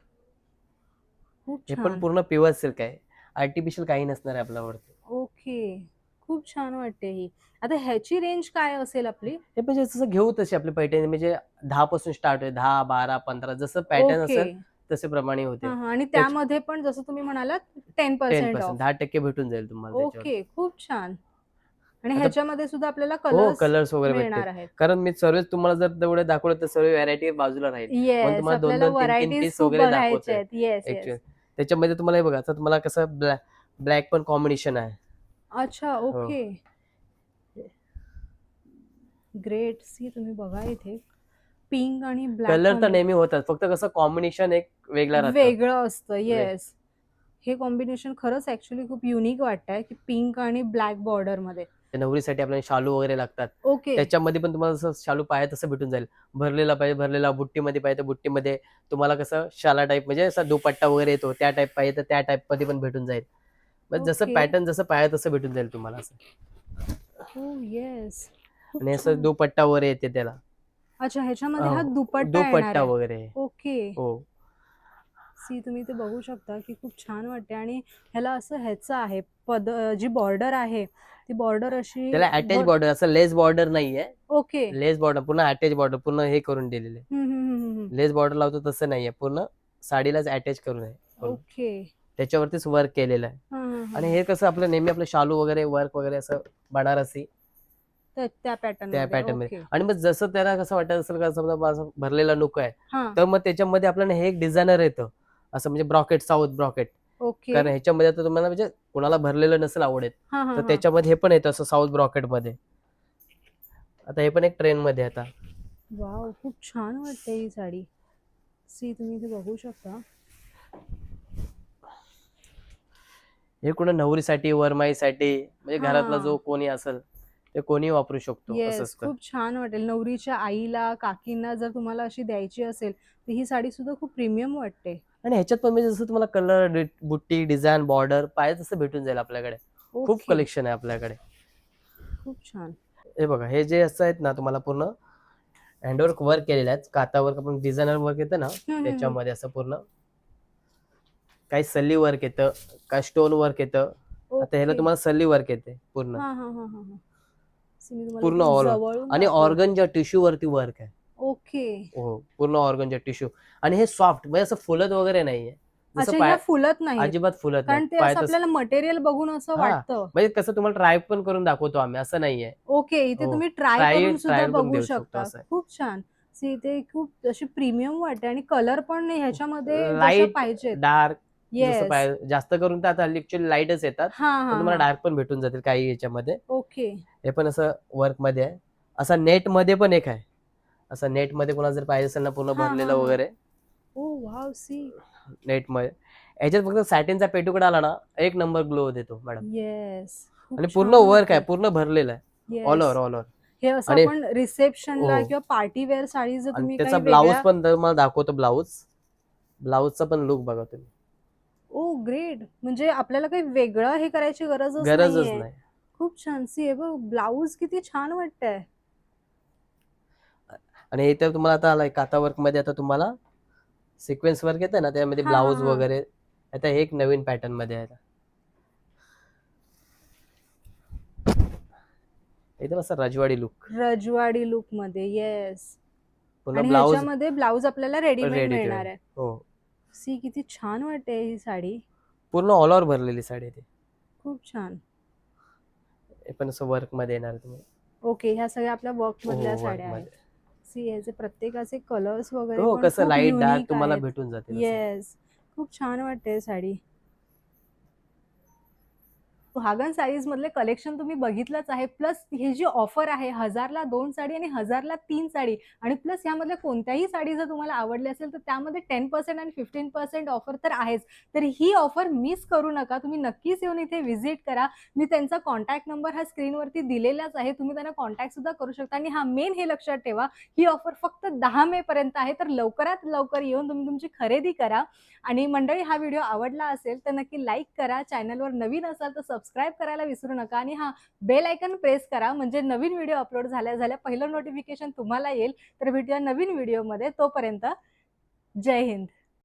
खूप हे पण छान. पूर्ण प्युअर सिल्क आहे, आर्टिफिशियल काही नसणार आहे आपल्यावरती. ओके. खूप छान वाटते ही. आता ह्याची रेंज काय असेल आपली? हे म्हणजे जसं घेऊ तशी आपली पैठणी म्हणजे 10 पासून स्टार्ट होते. 10, 12, 15 जसं पॅटर्न ओके. असेल तसे प्रमाणे होते. हां, हां. आणि त्याच त्यामध्ये पण जसं तुम्ही म्हणालात 10% 10% ऑफ. 10% भेटून जाईल तुम्हाला त्याच्यावर. ओके, खूप छान. आणि आता ह्याच्यामध्ये सुद्धा आपल्याला हो, कलर्स कलर्स वगैरे भेटतील. मिळणार आहेत. कारण मी सर्वच तुम्हाला जर तेवढे दाखवलं तर सर्व व्हरायटी बाजूला राहील. म्हणून येस, तुम्हाला आपल्याला 2-2, 3-3 व्हरायटीज पीस खूप वगैरे बघायच्या दाखवतोय आहेत. Yes, yes. ॲक्चुअली. त्याच्यामध्ये तुम्हाला हे बघा, आता तुम्हाला कसं ब्लॅक पण कॉम्बिनेशन आहे. अच्छा, हो. ओके. ग्रेट. सी तुम्ही बघा इथे पिंक आणि ब्लॅक कलर तर नेहमी होतात. फक्त कसं कॉम्बिनेशन एक वेगळा राहतं. वेगळं असतं. Way yes. हे कॉम्बिनेशन खरंच ॲक्चुअली खूप युनिक वाटतंय, की पिंक आणि ब्लॅक बॉर्डरमध्ये. त्या नवरीसाठी आपल्याला शालू वगैरे लागतात. ओके. त्याच्यामध्ये पण तुम्हाला जसं शालू पाहिजे तसं भेटून जाईल. भरलेला पाहिजे भरलेला, बुट्टीमध्ये पाहिजे तर बुट्टीमध्ये. तुम्हाला कसं शाला टाईप म्हणजे असा दुपट्टा वगैरे येतो त्या टाईप पाहिजे तर त्या टाईपमध्ये पण भेटून जाईल. मग जसं ओके. पॅटर्न जसं पाहिजे तसं भेटून जाईल तुम्हाला असं. ओह येस. खूप आणि असं छान. दुपट्टा वगैरे येते त्याला. अच्छा, ह्याच्यामध्ये हा हो, दुपट्टा येणार दुपट्टा आहे. वगैरे. ओके. हो. सी तुम्ही ते बघू शकता, की खूप छान वाटते आणि ह्याला असं ह्याचं आहे जी बॉर्डर आहे, ती बॉर्डर अशी त्याला अटॅच बॉर्डर असं लेस बॉर्डर नाहीये. ओके. लेस बॉर्डर पूर्ण अटॅच बॉर्डर पूर्ण हे करून दिलेले. हं, हं, हं, हं, हं. लेस बॉर्डर लावतो तसं नाहीये. पूर्ण साडीलाच अटॅच करून आहे पूर्ण. ओके. त्याच्यावरतीच वर्क केलेलं आहे. हां, हां, हां, आणि हां. हे कसं आपलं नेहमी आपलं शालू वगैरे वर्क वगैरे असं बनारसी त्या त्या त्या पॅटर्नमध्ये. पॅटर्न मध्ये. ओके. आणि मग जसं त्याला कसं वाटत असेल का समजा माझा भरलेला नको आहे, हां. तर मग त्याच्यामध्ये आपल्याला हे एक डिझायनर येतं. असं म्हणजे ब्रॉकेट, साऊथ ब्रॉकेट. ओके. कारण ह्याच्यामध्ये आता तुम्हाला म्हणजे कोणाला भरलेलं नसेल आवडत, हां, तर हां, हां. त्याच्यामध्ये हे पण येतं असं साऊथ ब्रॉकेटमध्ये. आता हे पण एक ट्रेंडमध्ये आहे आता. वॉव! खूप छान वाटते ही साडी. सी तुम्ही इथे बघू शकता. हे कुणा नवरीसाठी, वरमाईसाठी म्हणजे घरातला जो हां. कोणी असेल, ते कोणी वापरू शकतो असं येस, असतं. खूप छान वाटेल. नवरीच्या आईला, काकींना जर तुम्हाला अशी द्यायची असेल, तर ही साडी सुद्धा खूप प्रीमियम वाटते. आणि ह्याच्यात पण म्हणजे जसं तुम्हाला कलर, बुट्टी, डिझाइन, बॉर्डर पाहिजे तसं भेटून जाईल आपल्याकडे. खूप ओके. कलेक्शन आहे आपल्याकडे. खूप छान. हे बघा, हे जे असं आहेत ना तुम्हाला पूर्ण हँडवर्क वर्क वर्क केलेले आहेत. कातावर्क आपण डिझायनर वर्क येतं ना, हं, हं, हं. त्याच्यामध्ये असं पूर्ण काही सल्ली वर्क येतं, काही स्टोन वर्क येतं. आता ह्याला ओके. तुम्हाला सल्ली वर्क येते पूर्ण. हां, हां, हां, हां, हां. सी मी तुम्हाला पूर्ण इथे ऑल जवळून आणि दाखवते. ऑर्गनच्या टिश्यू वरती वर्क आहे. ओके. हो, पूर्ण ऑर्गनच्या टिश्यू. आणि हे सॉफ्ट म्हणजे असं फुलत वगैरे नाहीये. जसं अच्छा, ह्या पाय फुलत नाहीत. अजिबात फुलत नाहीत. कारण ते पाय असं तसं आपल्याला मटेरियल बघून असं हां, वाटतं. म्हणजे कसं तुम्हाला ट्राय पण करून दाखवतो आम्ही असं नाहीये. ओके, इथे हो, तुम्ही ट्राय करून सुद्धा ट्रायल पण बघू देऊ शकतो शकता. असं आहे. खूप छान. सी इथे खूप अशी प्रीमियम वाटते आणि कलर पण ह्याच्यामध्ये जशा लाईट, पाहिजेत. डार्क जसं येस. पाहिजे जास्त करून तर आता हल्ली ॲक्चुअली लाईटच येतात. हां, पण हां, तुम्हाला हां. डार्क पण भेटून जातील काही ह्याच्यामध्ये. ओके. हे पण असं वर्कमध्ये आहे. असा नेटमध्ये पण एक आहे. असं नेटमध्ये कोणाला जर पाहिजे असेल ना पूर्ण हां, हां, भरलेलं हां. वगैरे ओह वॉव! सी. नेटमध्ये. ह्याच्यात फक्त सॅटिनचा पेटीकोट आला ना, एक नंबर ग्लो देतो मॅडम. येस. खूप आणि पूर्ण छान वर्क आहे, वाटते. पूर्ण भरलेलं आहे. All yes. Over, all over. हे असं आणि आपण रिसेप्शनला हो. किंवा पार्टी वेअर साडी जर आणि तुम्ही त्याचा काही ब्लाऊज वेगळ्या पण तुम्हाला दाखवतो ब्लाऊज. ब्लाऊजचा पण लुक बघा तुम्ही. Oh great! म्हणजे आपल्याला काही वेगळं हे करायची गरजच गरजच नाहीये. नाही. खूप छान. सी हे बघ ब्लाउज किती छान वाटतंय. आणि इथे तुम्हाला आता आलाय काथा वर्कमध्ये आता तुम्हाला सिक्वेन्स वर्क येतं ना, त्यामध्ये हां, हां, ब्लाऊज हां. वगैरे. आता हे एक नवीन पॅटर्नमध्ये आहे. एकदम असं रजवाडी लुक. रजवाडी लूकमध्ये. येस. पूर्ण आणि ब्लाऊज ह्याच्यामध्ये ब्लाउज आपल्याला रेडीमेड रेडी टू मिळणार वेअर. आहे. हो. सी किती छान वाटते ही साडी. पूर्ण ऑल ओव्हर भरलेली साडी आहे ती. खूप छान. हे पण असं वर्कमध्ये येणार तुम्हाला. ओके, ह्या सगळ्या आपल्या हो, वर्कमधल्या साड्या आहेत. वर्कमध्ये. सी ह्याचे प्रत्येकाचे कलर्स वगैरे हो, पण कसं खूप लाईट डार्क युनिक तुम्हाला आहेत. भेटून जातील असं. येस. खूप छान वाटते साडी. सुहागन साडीज मधले कलेक्शन तुम्ही बघितलंच आहे. प्लस ही जी ऑफर आहे 1000ला 2 साडी आणि 1000ला 3 साडी आणि प्लस ह्यामधल्या कोणत्याही साडी जर तुम्हाला आवडली असेल तर त्यामध्ये 10% आणि 15% ऑफर तर आहेच. तर ही ऑफर मिस करू नका. तुम्ही नक्कीच येऊन इथे व्हिजिट करा. मी त्यांचा कॉन्टॅक्ट नंबर हा स्क्रीनवरती दिलेलाच आहे. तुम्ही त्यांना कॉन्टॅक्ट सुद्धा करू शकता आणि हां, मेन हे लक्षात ठेवा, ही ऑफर फक्त 10 मे पर्यंत आहे. तर लवकरात लवकर येऊन तुम्ही तुमची खरेदी करा. आणि मंडळी हा व्हिडिओ आवडला असेल तर नक्की लाईक करा. चॅनलवर नवीन असाल तर सबस्क्राईब करायला विसरू नका आणि हां, बेल आयकॉन प्रेस करा म्हणजे नवीन व्हिडिओ अपलोड झाल्या पहिलं नोटिफिकेशन तुम्हाला येईल. तर भेटूया नवीन व्हिडिओमध्ये. तोपर्यंत जय हिंद.